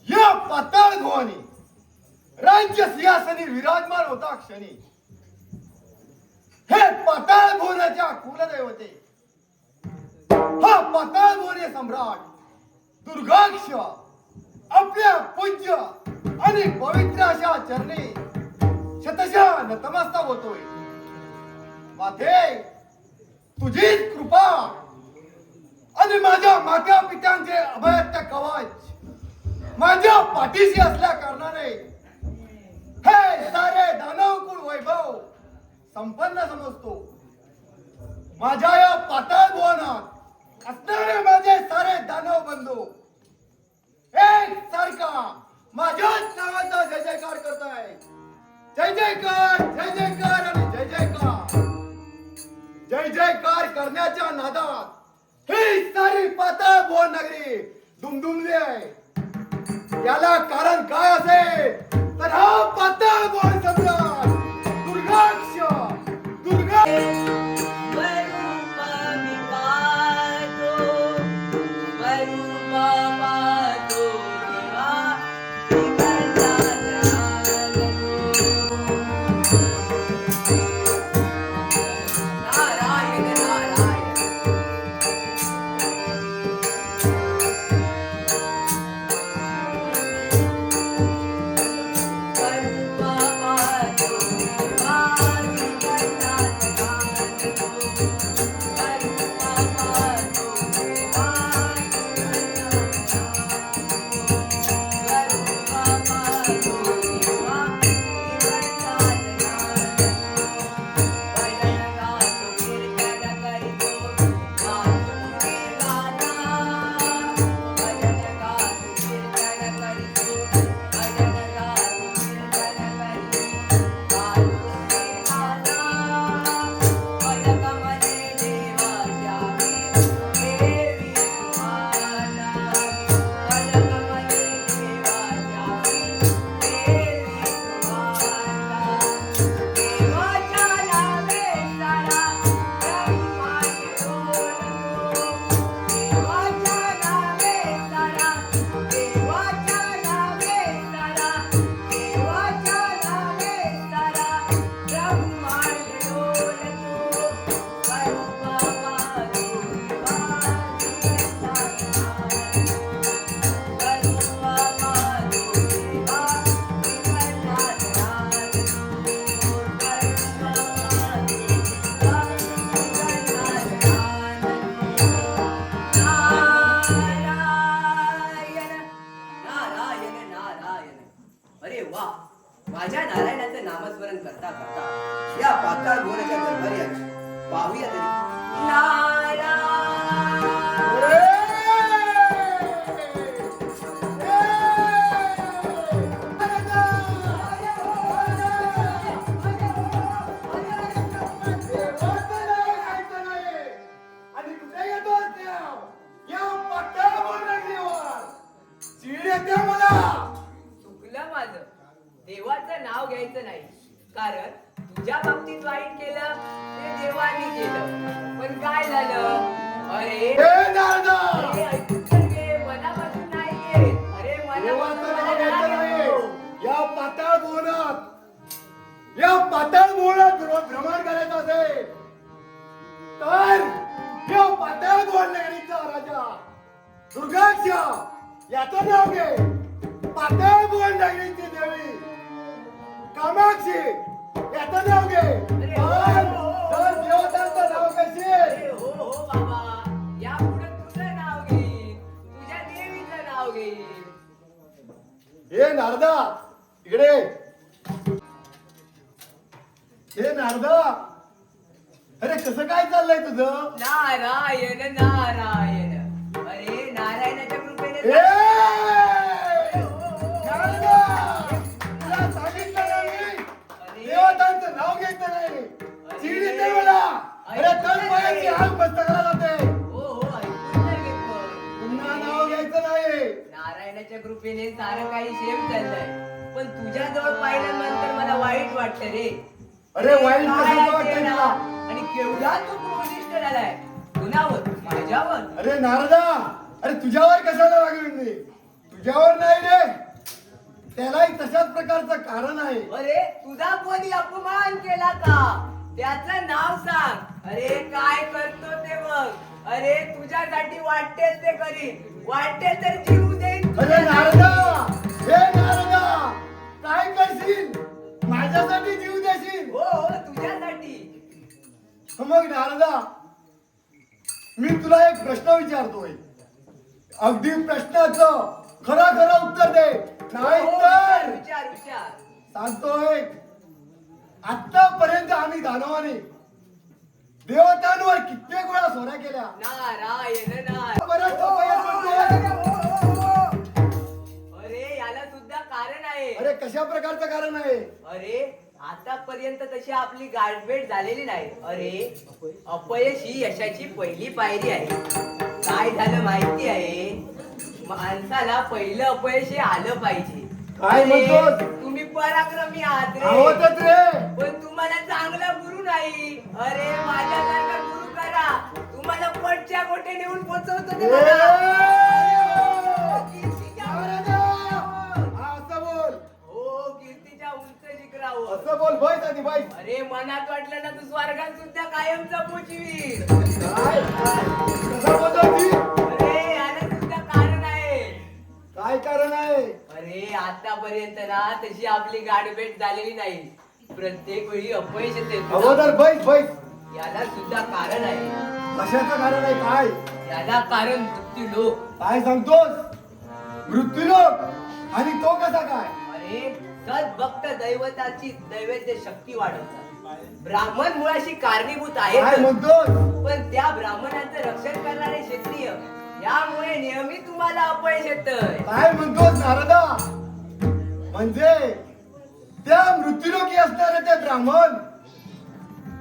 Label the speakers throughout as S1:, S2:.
S1: या पाताळ भवानी राज्य सिंहासनी विराजमान होता क्षणी हे पाताळ भुवनाच्या कुलदैवते हा पाताळ भुवने सम्राट दुर्गाक्ष आपल्या पूज्य आणि पवित्र अशा चरणी शतशः नतमस्तक होतोय. माते तुझीच कृपा आणि माझ्या माता पित्यांचे अभयत्य कवच माझ्या पाठीशी असल्या कारणाने हे सारे दानवकुळ वैभव संपन्न समजतो. माझ्या या पाताळ भुवनात असणारे माझे सारे दानव बंधू एक सारखा माझ्याच नावाचा जय जयकार करताय. जय जयकार आणि जय जयकार. जय जयकार करण्याच्या नादात ही सारी पाताळ भुवन नगरी दुमदुमली आहे. याला कारण काय असेल तर हा पाताळ भुवन सम्राट दुर्गाक्ष दुर्गा
S2: माझ्या नारायणाचे नामस्मरण करता करता या पाताळ भुवनाच्या दरबारी आली. पाहूया तरी नारायण.
S3: देवाचं नाव घ्यायचं नाही, कारण तुझ्या बाबतीत वाईट केलं ते देवाने केलं, पण काय झालं? अरे मनापासून नाहीये. अरे
S1: या पाताळ भुवनात भ्रमण करायचं असेल तर या पाताळ भुवन नगरीचा राजा दुर्गाक्ष याचं नाव घे. पाताळ भुवन नगरीची देवी कामाक्षी याचं नाव घे. तर देवतांचं नाव कसे?
S3: हो बाबा, यापुढे तुझं नाव घेईन, तुझ्या देवीचं नाव घेईन.
S1: हे नारदा इकडे. हे नारदा, अरे कसं काय चाललंय तुझं?
S3: नारायण नारायण. अरे नारायणाच्या कृपेने
S1: देवतांचं नाव घ्यायचं नाही. चिडी ते मला अरे तन पायाची हात मस्तकाला जाते. पुन्हा नाव घ्यायचं नाही.
S3: नारायणाच्या कृपेने सारं काही सेम चाललंय, पण तुझ्या जवळ पाहिल्यानंतर मला वाईट वाटतं रे.
S1: अरे वाईट कसं वाटतं तुला?
S3: तुझा तो क्रोधिष्ट झालाय कुणावर माझ्यावर
S1: अरे नारदा, अरे तुझ्यावर कशाला लागलो मी? तुझ्यावर नाही रे, त्यालाही तशाच प्रकारचं कारण आहे.
S3: अरे तुझा कोणी अपमान केला का त्याचं नाव सांग. अरे काय करतो ते बघ. अरे तुझ्यासाठी वाटेल ते करीन, वाटेल तर जीव देईन
S1: अरे
S3: तुझ्यासाठी.
S1: नारदा, हे नारदा, काय करशील? माझ्यासाठी जीव देशील?
S3: हो हो तुझ्यासाठी.
S1: मग नारदा, मी तुला एक प्रश्न विचारतोय, अगदी प्रश्नाचं खरं खरं उत्तर दे, नाही
S3: हो,
S1: तर
S3: विचार विचार.
S1: सांगतोय. आतापर्यंत आम्ही दानवाने देवतांवर कित्येक वेळा सोऱ्या केल्या.
S3: नारायण नारायण.
S1: बरं, तो काय म्हणतोय?
S3: अरे याला सुद्धा कारण आहे.
S1: अरे कशा प्रकारचं कारण आहे?
S3: अरे आतापर्यंत तशी आपली गाठभेट झालेली नाही. अरे अपयश ही यशाची पहिली पायरी आहे. काय झालं माहिती आहे, माणसाला पहिलं अपयश हे आलं पाहिजे.
S1: काय
S3: अरे,
S1: म्हणतोस?
S3: तुम्ही पराक्रमी आहात रे,
S1: आहोतच रे.
S3: पण तुम्हाला चांगला गुरु नाही. अरे माझ्यासारखा गुरु करा, तुम्हाला पोटच्या गोटे नेऊन पोचवतो ते बघा. कीर्तीच्या
S1: नारदा, असं बोल,
S3: हो कीर्तीच्या उंच शिखरावर.
S1: असं बोल, बैस आधी बैस.
S3: अरे मनात वाटलं ना तू स्वर्गात सुद्धा कायमचा पोचवी.
S1: काय कसं बोलतोय ती?
S3: अरे याला सुद्धा कारण आहे.
S1: काय कारण आहे?
S3: अरे आतापर्यंत ना तशी आपली गाठभेट झालेली नाही. प्रत्येक वेळी अपयश येते.
S1: अगोदर बैस बैस.
S3: याला सुद्धा कारण आहे.
S1: कशाचं कारण आहे? काय
S3: याला कारण मृत्यू लोक.
S1: काय सांगतोस? मृत्यूलोक? आणि तो कसा काय?
S3: अरे सद्भक्त दैवताची दैवत्य शक्ती वाढवतात. ब्राह्मण मुळाशी कारणीभूत
S1: काय
S3: आहेत,
S1: म्हणतोस?
S3: पण त्या ब्राह्मणाचं रक्षण करणारे क्षत्रिय, यामुळे नेहमी तुम्हाला अपयश येतंय.
S1: काय म्हणतोस नारदा? म्हणजे त्या मृत्यूलोकी असणारे ते ब्राह्मण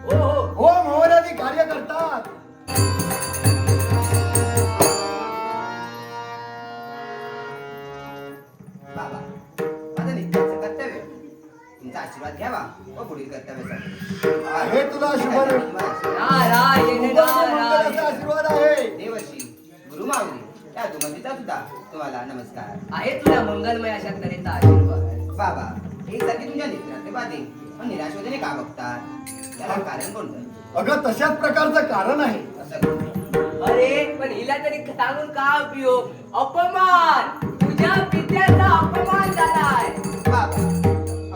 S3: हो हो
S1: होम हवनादी कार्य करतात.
S2: बाबा, माझं नित्याचं कर्तव्य तुमचा आशीर्वाद घ्यावा व पुढील कर्तव्यासाठी
S1: आहे तुला शुभ
S3: नारायण नारायण.
S1: आशीर्वाद आहे.
S2: देवर्षी गुरु माऊली या दुमतीचा सुद्धा तुम्हाला नमस्कार.
S3: आहे तुला मंगलमय अशा तऱ्हेचा आशीर्वाद.
S2: बाबा, एकसारखी तुमच्या नेत्रात पाहते पण निराशेने का बघतात? त्याला कारण कोणतं?
S1: अगं तशाच प्रकारचं कारण आहे.
S2: असं कोणतं?
S3: अरे पण हिला तरी सांगून का उपयोग? अपमान, तुझ्या विद्याचा अपमान झालाय.
S2: बाबा,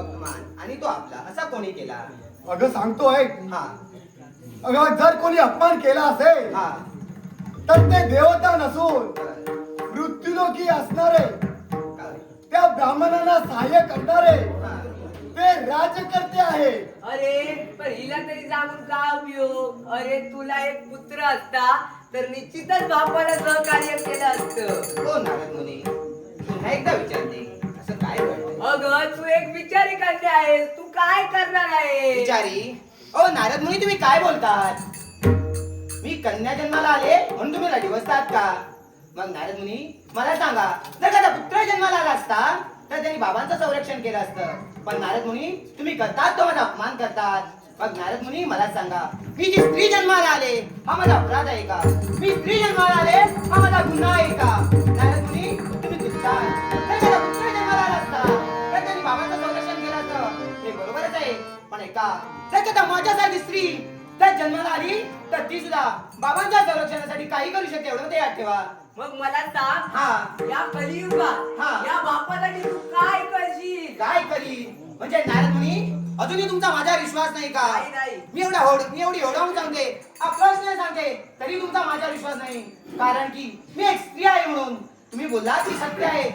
S2: अपमान आणि तो आपला असा कोणी केला?
S1: अगं सांगतोय,
S2: हा
S1: अगं जर कोणी अपमान केला असेल
S2: हा
S1: तर ते देवता नसून
S2: काय?
S1: मृत्यूलोकी असणारे त्या ब्राह्मणांना सहाय्य करणारे ते राजकर्ते आहेत.
S3: अरे पण हिला तरी सांगून का उपयोग? अरे तुला एक पुत्र असता तर निश्चितच बापाला सहकार्य केलं असतं.
S2: हो नारद मुनी, पुन्हा एकदा विचारते, असं काय घडलं?
S3: अगं तू एक विचारी करते आहेस, तू काय करणार आहे?
S2: विचारी? ओ नारद मुनी, तुम्ही काय बोलतात? मी कन्या जन्माला आले म्हणून तुम्ही रडिवसतात का? मग नारद मुनी मला सांगा, जर का पुत्र जन्माला आला असता तर त्यांनी बाबांचं संरक्षण केलं असतं. पण नारद मुनी तुम्ही करतात तो माझा अपमान करतात. मग नारद मुनी मला सांगा, मी जी स्त्री जन्माला आले हा माझा अपराध आहे का? मी स्त्री जन्माला आले हा माझा गुन्हा आहे का? नारद मुनी तुम्ही चुकतात. जर का पुत्र जन्माला आला असता तर त्यांनी बाबांचं संरक्षण केलं असतं, हे बरोबरच आहे. पण ऐका, जर का माझ्यासारखी स्त्री त्या जन्माला आली तर ती सुद्धा बाबांच्या संरक्षणासाठी काही करू शकते, एवढं ते याद ठेवा.
S3: मग मला सांग,
S2: हा
S3: या कलियुगात
S2: हा.
S3: या बापासाठी तू काय करशील?
S2: काय करी? म्हणजे नारद मुनी अजूनही तुमचा माझ्यावर विश्वास नाही का?
S3: नाही, नाही.
S2: मी एवढी होडावून सांगते, अप्रश्न सांगते, तरी तुमचा माझ्यावर विश्वास नाही. कारण की मी एक स्त्री आहे म्हणून. तुम्ही बोललात की सत्य आहे,